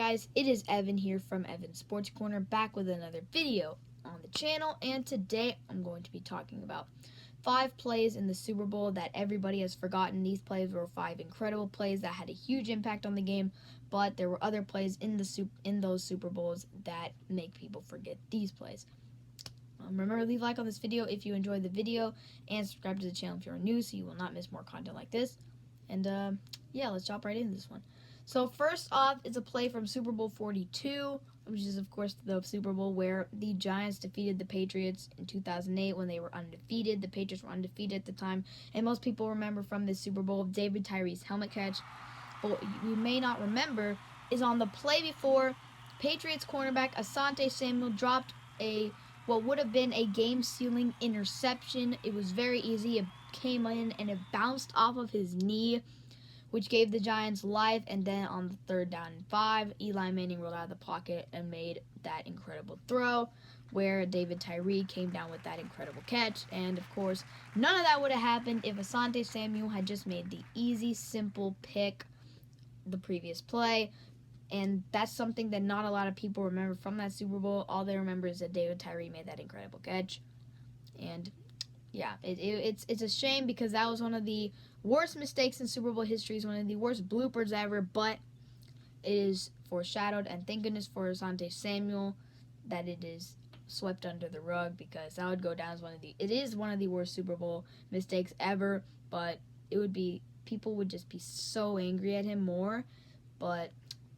guys, it is Evan here from Evan Sports Corner, back with another video on the channel, and today I'm going to be talking about 5 plays in the Super Bowl that everybody has forgotten. These plays were 5 incredible plays that had a huge impact on the game, but there were other plays in those Super Bowls that make people forget these plays. Remember to leave a like on this video if you enjoyed the video, and subscribe to the channel if you're new so you will not miss more content like this. And yeah, let's jump right into this one. So first off is a play from Super Bowl 42, which is of course the Super Bowl where the Giants defeated the Patriots in 2008 when they were undefeated. The Patriots were undefeated at the time, and most people remember from this Super Bowl David Tyree's helmet catch. But what you may not remember is on the play before, Patriots cornerback Asante Samuel dropped what would have been a game-sealing interception. It was very easy. It came in and it bounced off of his knee, which gave the Giants life. And then on the 3rd down and 5, Eli Manning rolled out of the pocket and made that incredible throw where David Tyree came down with that incredible catch. And of course, none of that would have happened if Asante Samuel had just made the easy, simple pick the previous play. And that's something that not a lot of people remember from that Super Bowl. All they remember is that David Tyree made that incredible catch. And yeah, it's a shame because that was one of the worst mistakes in Super Bowl history. It's one of the worst bloopers ever, but it is foreshadowed, and thank goodness for Asante Samuel that it is swept under the rug, because that would go down as one of the worst Super Bowl mistakes ever. But people would just be so angry at him more, but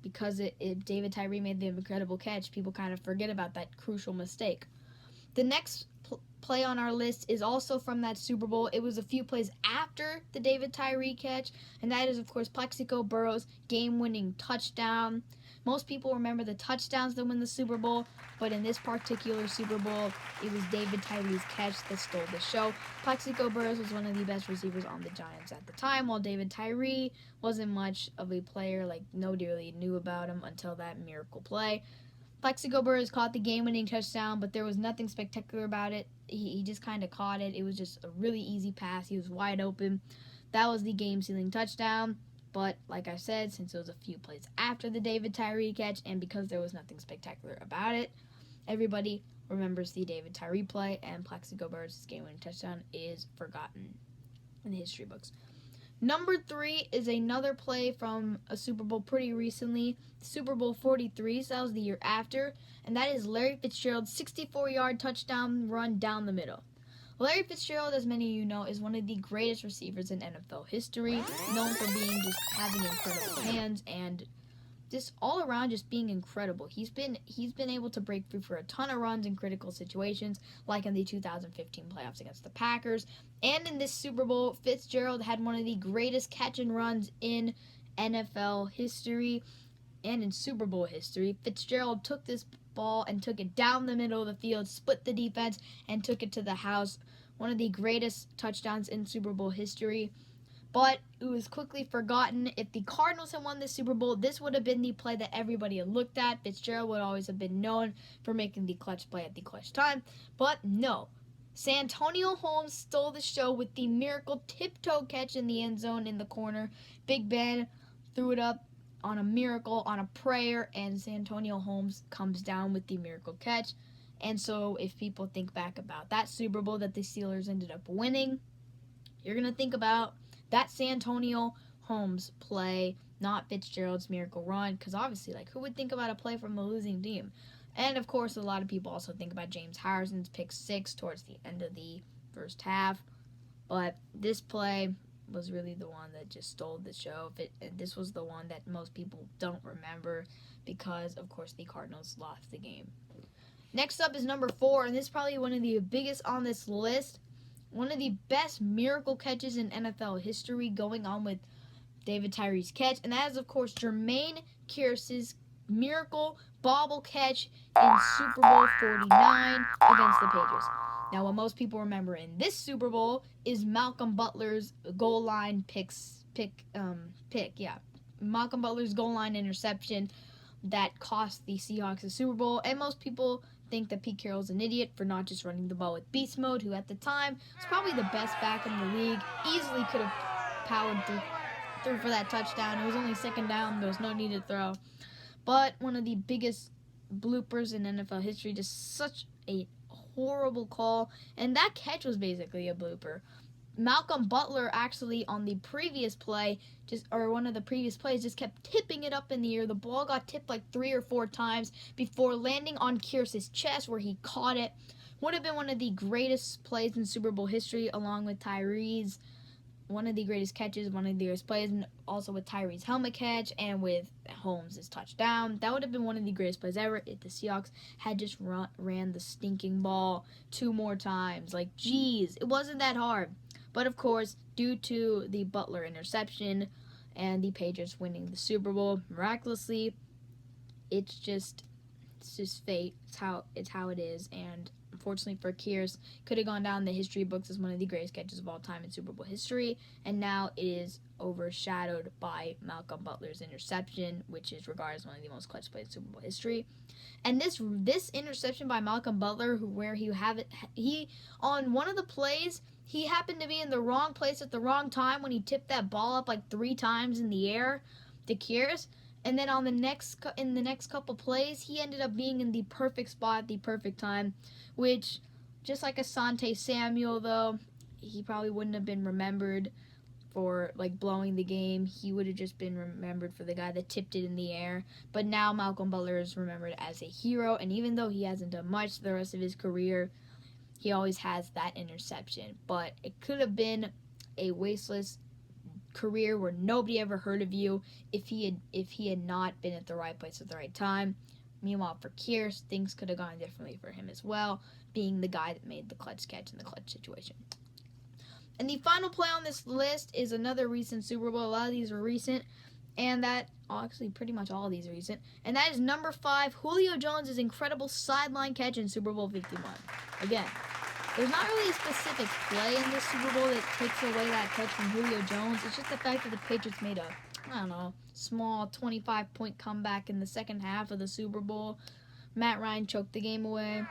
because David Tyree made the incredible catch, people kind of forget about that crucial mistake. The next play on our list is also from that Super Bowl. It was a few plays after the David Tyree catch, and that is, of course, Plaxico Burress' game-winning touchdown. Most people remember the touchdowns that win the Super Bowl, but in this particular Super Bowl, it was David Tyree's catch that stole the show. Plaxico Burress was one of the best receivers on the Giants at the time, while David Tyree wasn't much of a player. Like, nobody really knew about him until that miracle play. Plaxico Burress caught the game-winning touchdown, but there was nothing spectacular about it. He just kind of caught it. It was just a really easy pass. He was wide open. That was the game-sealing touchdown. But like I said, since it was a few plays after the David Tyree catch, and because there was nothing spectacular about it, everybody remembers the David Tyree play, and Plaxico Burress' game-winning touchdown is forgotten in the history books. Number 3 is another play from a Super Bowl pretty recently, Super Bowl 43, so that was the year after, and that is Larry Fitzgerald's 64-yard touchdown run down the middle. Larry Fitzgerald, as many of you know, is one of the greatest receivers in NFL history, known for having incredible hands and just all around just being incredible. He's been able to break through for a ton of runs in critical situations, like in the 2015 playoffs against the Packers. And in this Super Bowl, Fitzgerald had one of the greatest catch and runs in NFL history and in Super Bowl history. Fitzgerald took this ball and took it down the middle of the field, split the defense, and took it to the house. One of the greatest touchdowns in Super Bowl history. But it was quickly forgotten. If the Cardinals had won the Super Bowl, this would have been the play that everybody had looked at. Fitzgerald would always have been known for making the clutch play at the clutch time. But no. Santonio Holmes stole the show with the miracle tiptoe catch in the end zone in the corner. Big Ben threw it up on a miracle, on a prayer, and Santonio Holmes comes down with the miracle catch. And so if people think back about that Super Bowl that the Steelers ended up winning, you're going to think about that Santonio Holmes play, not Fitzgerald's miracle run, because obviously, who would think about a play from a losing team? And of course, a lot of people also think about James Harrison's pick 6 towards the end of the first half. But this play was really the one that just stole the show. This was the one that most people don't remember because, of course, the Cardinals lost the game. Next up is number 4, and this is probably one of the biggest on this list. One of the best miracle catches in NFL history, going on with David Tyree's catch, and that is, of course, Jermaine Kearse's miracle bobble catch in Super Bowl 49 against the Patriots. Now, what most people remember in this Super Bowl is Malcolm Butler's goal line Malcolm Butler's goal line interception that cost the Seahawks the Super Bowl, and most people think that Pete Carroll's an idiot for not just running the ball with beast mode, who at the time was probably the best back in the league, easily could have powered through for that touchdown. It was only 2nd down, there was no need to throw. But one of the biggest bloopers in NFL history, just such a horrible call. And that catch was basically a blooper. Malcolm Butler actually on the previous play, one of the previous plays, just kept tipping it up in the air. The ball got tipped like 3 or 4 times before landing on Kearse's chest where he caught it. Would have been one of the greatest plays in Super Bowl history, along with Tyree's, one of the greatest catches, one of the greatest plays, and also with Tyree's helmet catch and with Holmes' touchdown. That would have been one of the greatest plays ever if the Seahawks had just ran the stinking ball 2 more times. Like, geez, it wasn't that hard. But, of course, due to the Butler interception and the Patriots winning the Super Bowl miraculously, it's just fate. It's how it is. And unfortunately for Kearse, could have gone down in the history books as one of the greatest catches of all time in Super Bowl history. And now it is overshadowed by Malcolm Butler's interception, which is regarded as one of the most clutch plays in Super Bowl history. And this interception by Malcolm Butler, he on one of the plays, he happened to be in the wrong place at the wrong time when he tipped that ball up like 3 times in the air to Kearse. And then in the next couple plays, he ended up being in the perfect spot at the perfect time, which, just like Asante Samuel, though, he probably wouldn't have been remembered for like blowing the game. He would have just been remembered for the guy that tipped it in the air. But now Malcolm Butler is remembered as a hero, and even though he hasn't done much the rest of his career, he always has that interception. But it could have been a wasteless career where nobody ever heard of you if he had not been at the right place at the right time. Meanwhile, for Kearse, things could have gone differently for him as well, being the guy that made the clutch catch in the clutch situation. And the final play on this list is another recent Super Bowl. A lot of these are recent, and actually pretty much all of these are recent. And that is number 5, Julio Jones' incredible sideline catch in Super Bowl 51. Again, there's not really a specific play in this Super Bowl that takes away that catch from Julio Jones. It's just the fact that the Patriots made a, small 25-point comeback in the second half of the Super Bowl. Matt Ryan choked the game away.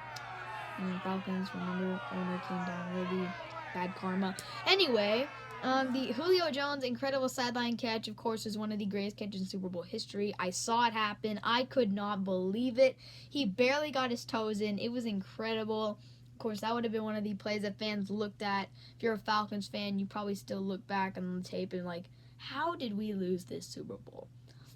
And the Falcons, remember, owner came down really bad karma. Anyway, the Julio Jones incredible sideline catch, of course, is one of the greatest catches in Super Bowl history. I saw it happen. I could not believe it. He barely got his toes in. It was incredible. Of course, that would have been one of the plays that fans looked at. If you're a Falcons fan, you probably still look back on the tape and like, how did we lose this Super Bowl?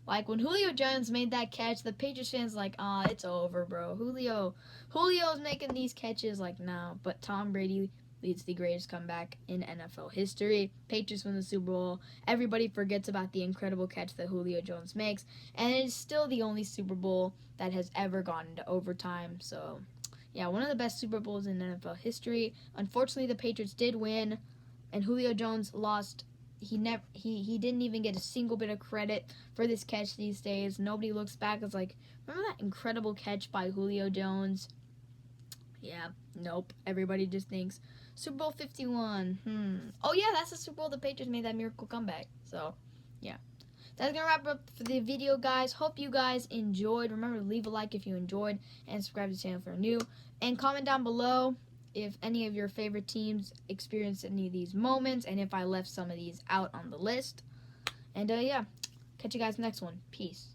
Like, when Julio Jones made that catch, the Patriots fans like, it's over, bro. Julio's making these catches. Like, no. But Tom Brady leads the greatest comeback in NFL history. Patriots win the Super Bowl. Everybody forgets about the incredible catch that Julio Jones makes. And it is still the only Super Bowl that has ever gone into overtime. So, yeah, one of the best Super Bowls in NFL history. Unfortunately, the Patriots did win, and Julio Jones lost. He didn't even get a single bit of credit for this catch these days. Nobody looks back as like, remember that incredible catch by Julio Jones? Yeah, nope. Everybody just thinks Super Bowl 51. Oh yeah, that's the Super Bowl the Patriots made that miracle comeback. So, yeah. That's going to wrap it up for the video, guys. Hope you guys enjoyed. Remember to leave a like if you enjoyed and subscribe to the channel if you're new. And comment down below if any of your favorite teams experienced any of these moments and if I left some of these out on the list. And, yeah, catch you guys next one. Peace.